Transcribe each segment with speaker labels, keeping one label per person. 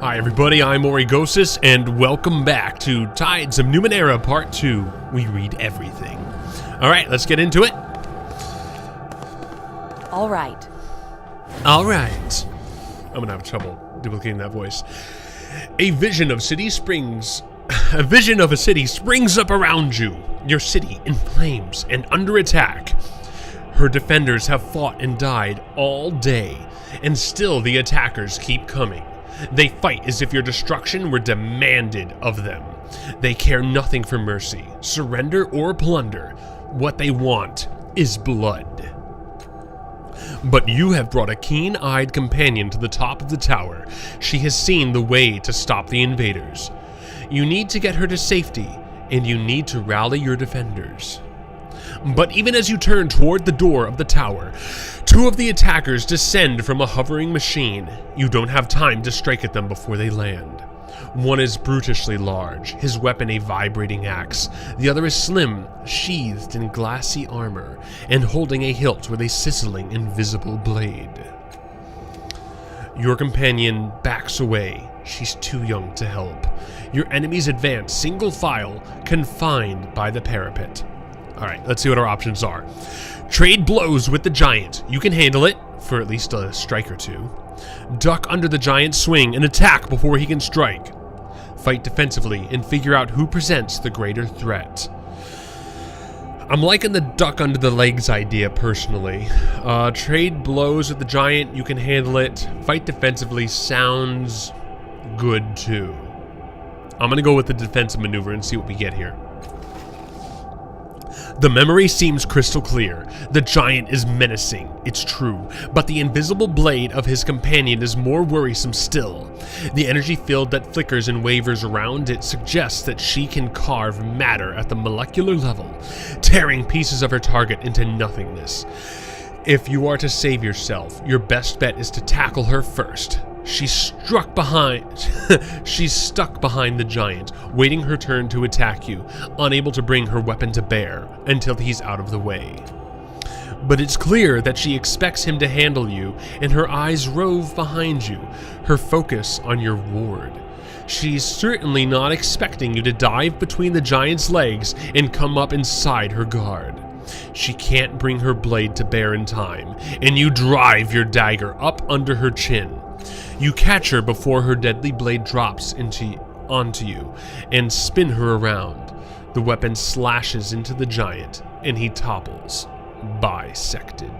Speaker 1: Hi everybody, I'm Origosis, and welcome back to Tides of Numenera Part 2. We read everything. Alright, let's get into it.
Speaker 2: Alright.
Speaker 1: I'm gonna have trouble duplicating that voice. A vision of a city springs up around you. Your city in flames and under attack. Her defenders have fought and died all day, and still the attackers keep coming. They fight as if your destruction were demanded of them. They care nothing for mercy, surrender, or plunder. What they want is blood. But you have brought a keen-eyed companion to the top of the tower. She has seen the way to stop the invaders. You need to get her to safety, and you need to rally your defenders. But even as you turn toward the door of the tower, two of the attackers descend from a hovering machine. You don't have time to strike at them before they land. One is brutishly large, his weapon a vibrating axe. The other is slim, sheathed in glassy armor, and holding a hilt with a sizzling invisible blade. Your companion backs away. She's too young to help. Your enemies advance single file, confined by the parapet. Alright, let's see what our options are. Trade blows with the giant. You can handle it, for at least a strike or two. Duck under the giant's swing and attack before he can strike. Fight defensively and figure out who presents the greater threat. I'm liking the duck under the legs idea personally. Trade blows with the giant. You can handle it. Fight defensively sounds good too. I'm going to go with the defensive maneuver and see what we get here. The memory seems crystal clear. The giant is menacing, it's true, but the invisible blade of his companion is more worrisome still. The energy field that flickers and wavers around it suggests that she can carve matter at the molecular level, tearing pieces of her target into nothingness. If you are to save yourself, your best bet is to tackle her first. She's stuck behind the giant, waiting her turn to attack you, unable to bring her weapon to bear until he's out of the way. But it's clear that she expects him to handle you, and her eyes rove behind you, her focus on your ward. She's certainly not expecting you to dive between the giant's legs and come up inside her guard. She can't bring her blade to bear in time, and you drive your dagger up under her chin. You catch her before her deadly blade drops onto you and spin her around. The weapon slashes into the giant and he topples, bisected.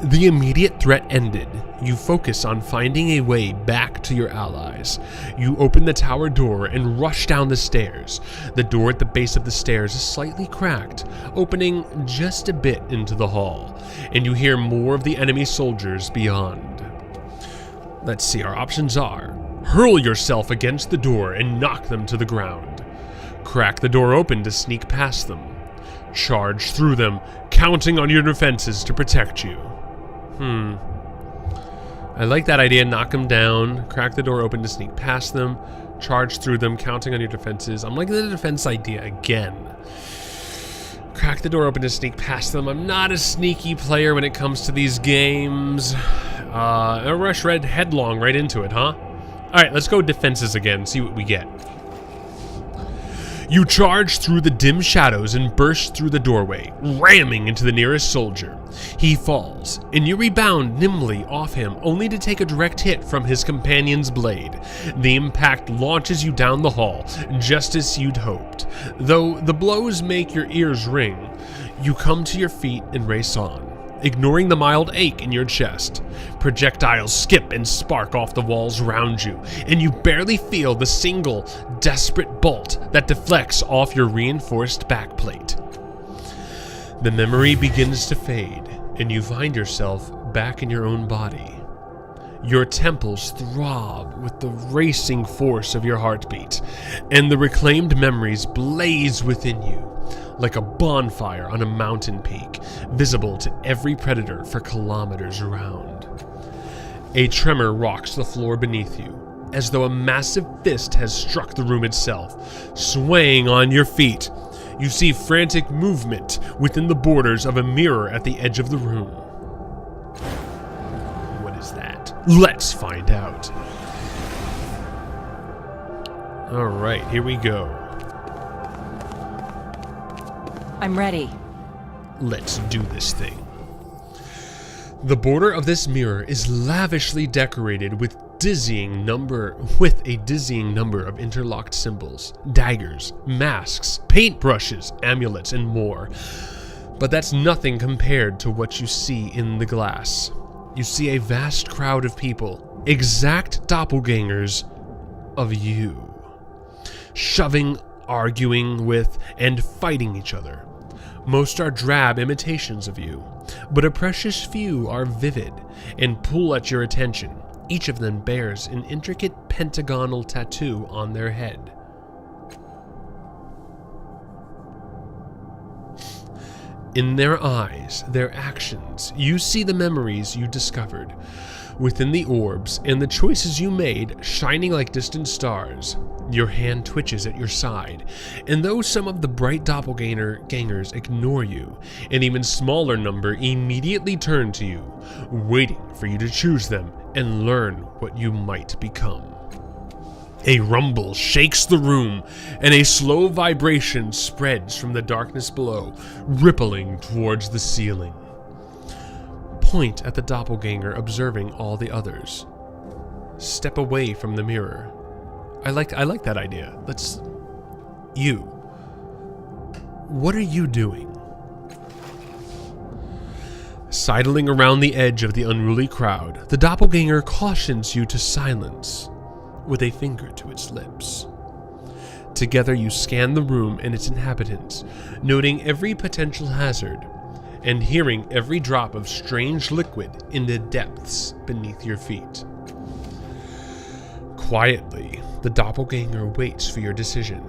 Speaker 1: The immediate threat ended. You focus on finding a way back to your allies. You open the tower door and rush down the stairs. The door at the base of the stairs is slightly cracked, opening just a bit into the hall, and you hear more of the enemy soldiers beyond. Let's see, our options are: hurl yourself against the door and knock them to the ground. Crack the door open to sneak past them. Charge through them, counting on your defenses to protect you. I like that idea. Knock them down, crack the door open to sneak past them, charge through them, counting on your defenses. I'm liking the defense idea again. Crack the door open to sneak past them. I'm not a sneaky player when it comes to these games. I rush headlong right into it, huh? Alright, let's go defenses again, see what we get. You charge through the dim shadows and burst through the doorway, ramming into the nearest soldier. He falls, and you rebound nimbly off him, only to take a direct hit from his companion's blade. The impact launches you down the hall, just as you'd hoped. Though the blows make your ears ring, you come to your feet and race on, ignoring the mild ache in your chest. Projectiles skip and spark off the walls around you, and you barely feel the single, desperate bolt that deflects off your reinforced backplate. The memory begins to fade, and you find yourself back in your own body. Your temples throb with the racing force of your heartbeat, and the reclaimed memories blaze within you, like a bonfire on a mountain peak, visible to every predator for kilometers around. A tremor rocks the floor beneath you, as though a massive fist has struck the room itself. Swaying on your feet, you see frantic movement within the borders of a mirror at the edge of the room. is that? Let's find out. Alright, here we go.
Speaker 2: I'm ready.
Speaker 1: Let's do this thing. The border of this mirror is lavishly decorated with a dizzying number of interlocked symbols, daggers, masks, paintbrushes, amulets, and more. But that's nothing compared to what you see in the glass. You see a vast crowd of people, exact doppelgangers of you, shoving, arguing with, and fighting each other. Most are drab imitations of you, but a precious few are vivid and pull at your attention. Each of them bears an intricate pentagonal tattoo on their head. In their eyes, their actions, you see the memories you discovered within the orbs and the choices you made shining like distant stars. Your hand twitches at your side, and though some of the bright doppelgangers ignore you, an even smaller number immediately turn to you, waiting for you to choose them and learn what you might become. A rumble shakes the room, and a slow vibration spreads from the darkness below, rippling towards the ceiling. Point at the doppelganger observing all the others. Step away from the mirror. I like that idea. You. What are you doing? Sidling around the edge of the unruly crowd, the doppelganger cautions you to silence with a finger to its lips. Together you scan the room and its inhabitants, noting every potential hazard and hearing every drop of strange liquid in the depths beneath your feet. Quietly, the doppelganger waits for your decision.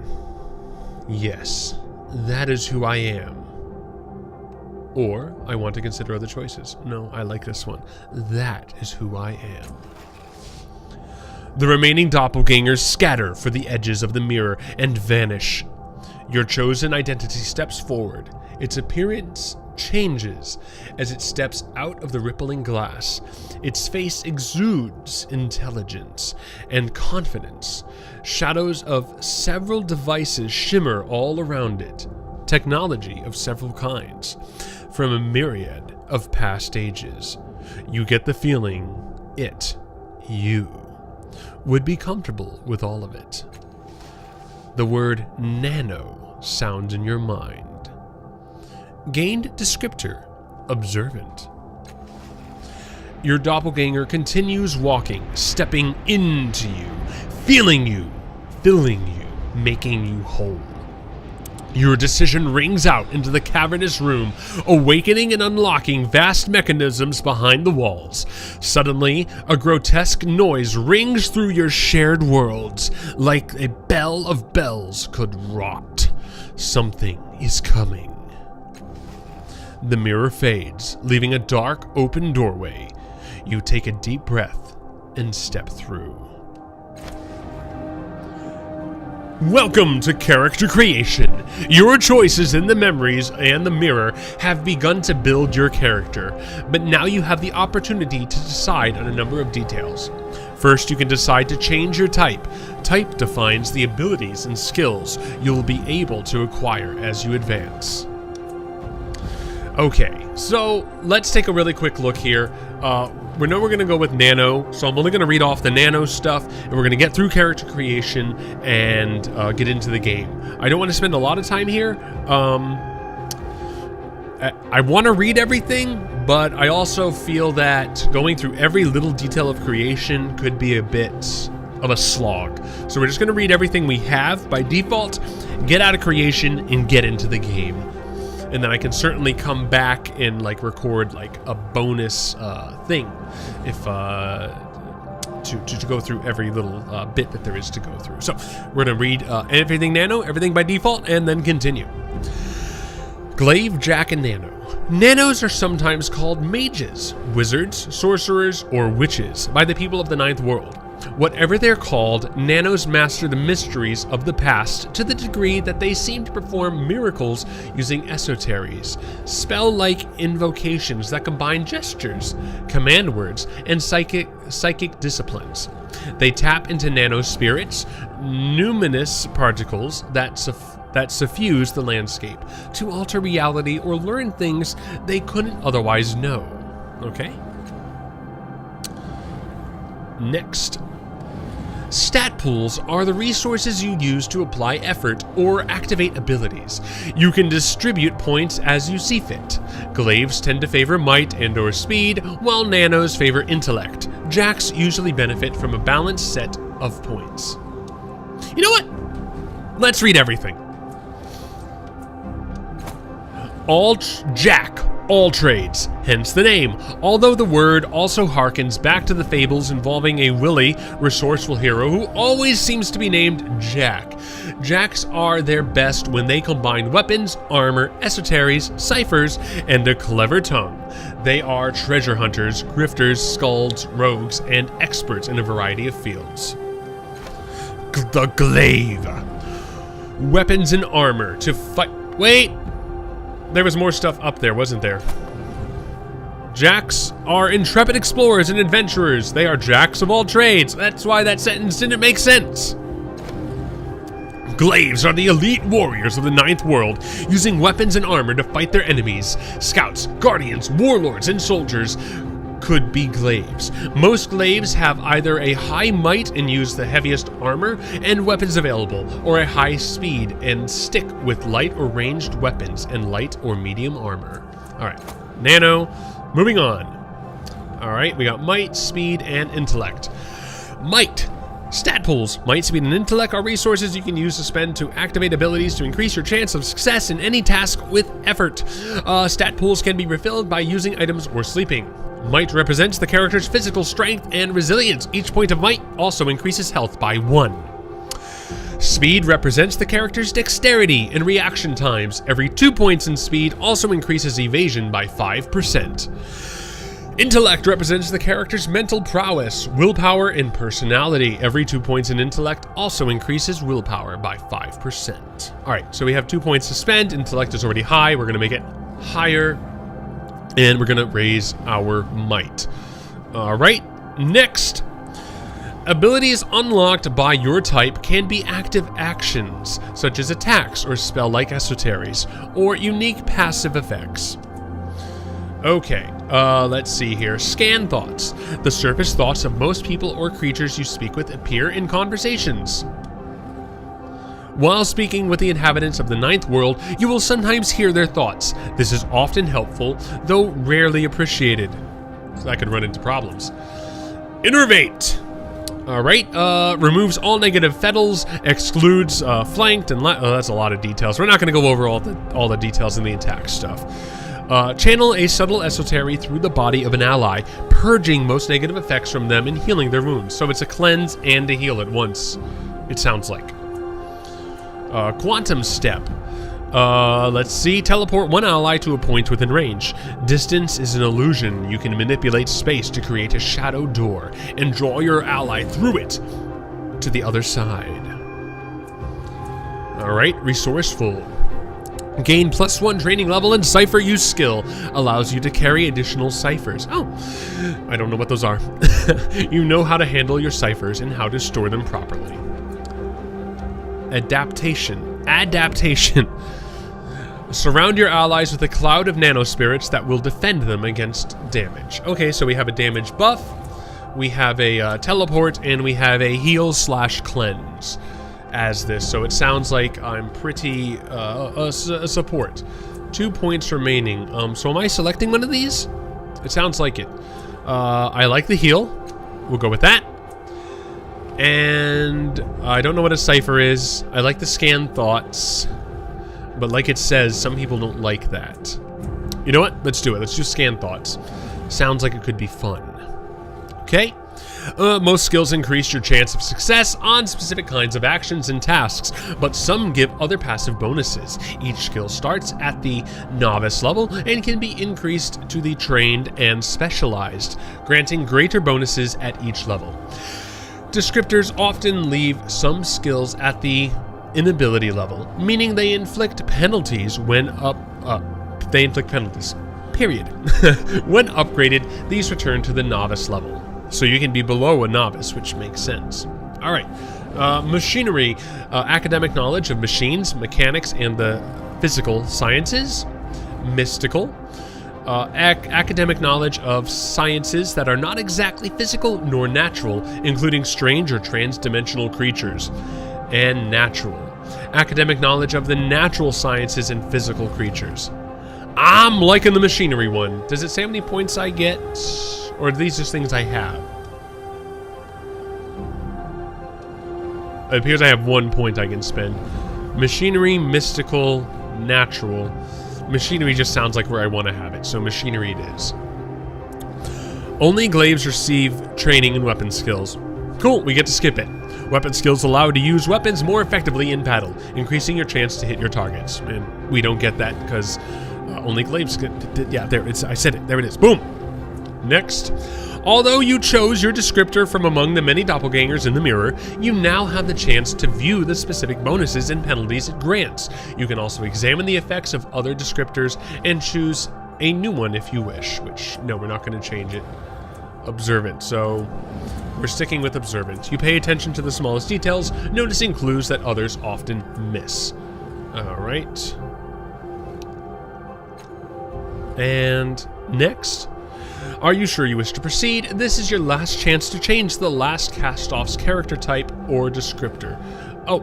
Speaker 1: Yes, that is who I am. Or, I want to consider other choices. No, I like this one. That is who I am. The remaining doppelgangers scatter for the edges of the mirror and vanish. Your chosen identity steps forward. Its appearance changes as it steps out of the rippling glass. Its face exudes intelligence and confidence. Shadows of several devices shimmer all around it. Technology of several kinds, from a myriad of past ages. You get the feeling you would be comfortable with all of it. The word nano sounds in your mind. Gained descriptor, observant. Your doppelganger continues walking, stepping into you, feeling you, filling you, making you whole. Your decision rings out into the cavernous room, awakening and unlocking vast mechanisms behind the walls. Suddenly, a grotesque noise rings through your shared worlds, like a bell of bells could rot. Something is coming. The mirror fades, leaving a dark, open doorway. You take a deep breath and step through. Welcome to character creation. Your choices in the memories and the mirror have begun to build your character, but now you have the opportunity to decide on a number of details. First, you can decide to change your type. Type defines the abilities and skills you'll be able to acquire as you advance. Okay, so let's take a really quick look here. We know we're going to go with Nano, so I'm only going to read off the Nano stuff, and we're going to get through character creation and get into the game. I don't want to spend a lot of time here. I want to read everything, but I also feel that going through every little detail of creation could be a bit of a slog. So we're just going to read everything we have by default, get out of creation, and get into the game. And then I can certainly come back and record a bonus thing if to go through every little bit that there is to go through. So we're gonna read everything Nano, everything by default, and then continue. Glaive, Jack, and Nano. Nanos are sometimes called mages, wizards, sorcerers, or witches by the people of the Ninth World. Whatever they're called, nanos master the mysteries of the past to the degree that they seem to perform miracles using esoteries, spell-like invocations that combine gestures, command words, and psychic disciplines. They tap into nanospirits, numinous particles that suffuse the landscape to alter reality or learn things they couldn't otherwise know. Okay? Next. Stat pools are the resources you use to apply effort or activate abilities. You can distribute points as you see fit. Glaives tend to favor might and/or speed, while nanos favor intellect. Jacks usually benefit from a balanced set of points. You know what? Let's read everything. Jack, all trades, hence the name, although the word also harkens back to the fables involving a wily, resourceful hero who always seems to be named Jack. Jacks are their best when they combine weapons, armor, esoteries, ciphers, and a clever tongue. They are treasure hunters, grifters, skalds, rogues, and experts in a variety of fields. The glaive. Weapons and armor to fight. Wait! There was more stuff up there, wasn't there? Jacks are intrepid explorers and adventurers. They are jacks of all trades. That's why that sentence didn't make sense. Glaives are the elite warriors of the Ninth World, using weapons and armor to fight their enemies. Scouts, guardians, warlords, and soldiers could be glaives. Most glaives have either a high might and use the heaviest armor and weapons available, or a high speed and stick with light or ranged weapons and light or medium armor. Alright, nano, moving on. Alright, we got might, speed, and intellect. Might. Stat pools. Might, speed, and intellect are resources you can use to spend to activate abilities to increase your chance of success in any task with effort. Stat pools can be refilled by using items or sleeping. Might represents the character's physical strength and resilience. Each point of might also increases health by 1. Speed represents the character's dexterity and reaction times. Every 2 points in speed also increases evasion by 5%. Intellect represents the character's mental prowess, willpower, and personality. Every 2 points in intellect also increases willpower by 5%. Alright, so we have 2 points to spend. Intellect is already high. We're going to make it higher. And we're going to raise our might. Alright, next. Abilities unlocked by your type can be active actions, such as attacks or spell-like esoteries, or unique passive effects. Okay, let's see here. Scan thoughts. The surface thoughts of most people or creatures you speak with appear in conversations. While speaking with the inhabitants of the Ninth World, you will sometimes hear their thoughts. This is often helpful, though rarely appreciated. So that could run into problems. Innervate. Alright, removes all negative fettles, excludes flanked and that's a lot of details. We're not going to go over all the details in the attack stuff. Channel a subtle esotery through the body of an ally, purging most negative effects from them and healing their wounds. So it's a cleanse and a heal at once, it sounds like. Quantum step. Let's see. Teleport one ally to a point within range. Distance is an illusion. You can manipulate space to create a shadow door and draw your ally through it to the other side. Alright, resourceful. Gain +1 training level and cipher use skill. Allows you to carry additional ciphers. Oh, I don't know what those are. You know how to handle your ciphers and how to store them properly. Adaptation. Surround your allies with a cloud of nanospirits that will defend them against damage. Okay, so we have a damage buff, we have a teleport, and we have a heal/cleanse as this. So it sounds like I'm pretty a support. 2 points remaining. So am I selecting one of these? It sounds like it. I like the heal. We'll go with that. And I don't know what a cipher is. I like the scan thoughts. But like it says, some people don't like that. You know what? Let's do it. Let's do scan thoughts. Sounds like it could be fun. Okay. Most skills increase your chance of success on specific kinds of actions and tasks, but some give other passive bonuses. Each skill starts at the novice level and can be increased to the trained and specialized, granting greater bonuses at each level. Descriptors often leave some skills at the inability level, meaning they inflict penalties when period. When upgraded, these return to the novice level. So you can be below a novice, which makes sense. All right. Machinery, academic knowledge of machines, mechanics, and the physical sciences. Mystical, academic knowledge of sciences that are not exactly physical nor natural, including strange or trans-dimensional creatures. And natural, academic knowledge of the natural sciences and physical creatures. I'm liking the machinery one. Does it say how many points I get? Or are these just things I have? It appears I have 1 point I can spend. Machinery, mystical, natural. Machinery just sounds like where I want to have it, so machinery it is. Only glaives receive training in weapon skills. Cool, we get to skip it. Weapon skills allow you to use weapons more effectively in battle, increasing your chance to hit your targets. And we don't get that because only glaives yeah, there it's. I said it. There it is. Boom. Next. Although you chose your descriptor from among the many doppelgangers in the mirror, you now have the chance to view the specific bonuses and penalties it grants. You can also examine the effects of other descriptors and choose a new one if you wish, which, no, we're not going to change it. Observant, so we're sticking with observant. You pay attention to the smallest details, noticing clues that others often miss. All right. And next. Are you sure you wish to proceed? This is your last chance to change the last cast-off's character type or descriptor. Oh,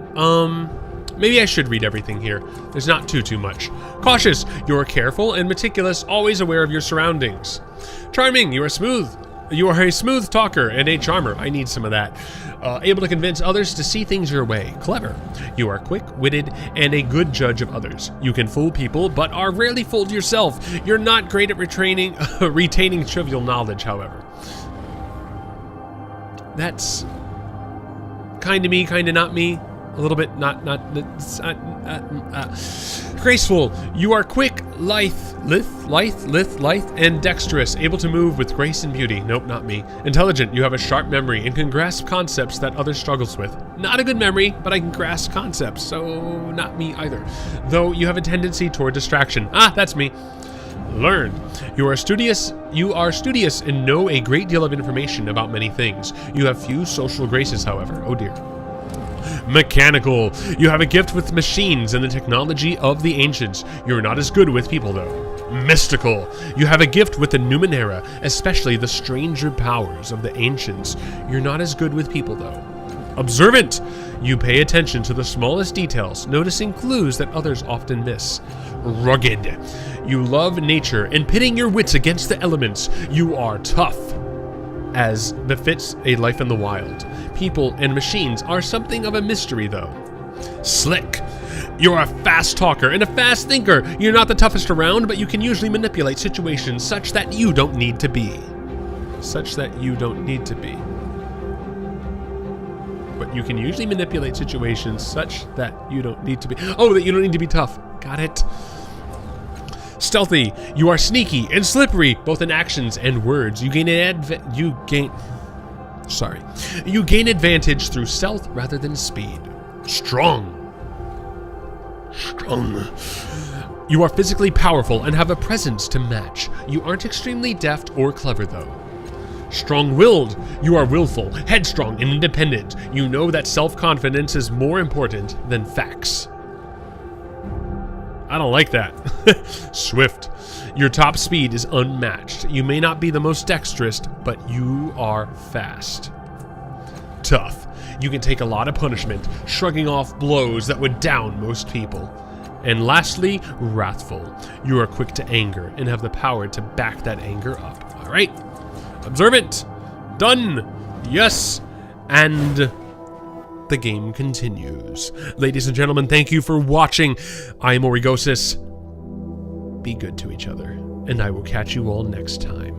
Speaker 1: maybe I should read everything here. There's not too much. Cautious, you're careful and meticulous, always aware of your surroundings. Charming, you are smooth. You are a smooth talker and a charmer. I need some of that. Able to convince others to see things your way. Clever. You are quick-witted and a good judge of others. You can fool people, but are rarely fooled yourself. You're not great at retaining trivial knowledge, however. That's kind of me, kind of not me. A little bit not graceful. You are quick, lithe, and dexterous, able to move with grace and beauty. Nope, not me. Intelligent. You have a sharp memory and can grasp concepts that others struggles with. Not a good memory, but I can grasp concepts, so not me either. Though you have a tendency toward distraction. Ah, that's me. Learn. You are studious and know a great deal of information about many things. You have few social graces, however. Oh dear. Mechanical. You have a gift with machines and the technology of the ancients. You're not as good with people, though. Mystical. You have a gift with the Numenera, especially the stranger powers of the ancients. You're not as good with people, though. Observant. You pay attention to the smallest details, noticing clues that others often miss. Rugged. You love nature and pitting your wits against the elements. You are tough, as befits a life in the wild. People and machines are something of a mystery, though. Slick. You're a fast talker and a fast thinker. You're not the toughest around, but you can usually manipulate situations such that you don't need to be. But you can usually manipulate situations such that you don't need to be. Oh, that you don't need to be tough. Got it. Stealthy. You are sneaky and slippery, both in actions and words. You gain advantage through stealth rather than speed. Strong. You are physically powerful and have a presence to match. You aren't extremely deft or clever, though. Strong-willed. You are willful, headstrong, and independent. You know that self-confidence is more important than facts. I don't like that. Swift. Your top speed is unmatched. You may not be the most dexterous, but you are fast. Tough. You can take a lot of punishment, shrugging off blows that would down most people. And lastly, wrathful. You are quick to anger and have the power to back that anger up. All right. Observant. Done. Yes. And the game continues. Ladies and gentlemen, thank you for watching. I am Origosis. Be good to each other, and I will catch you all next time.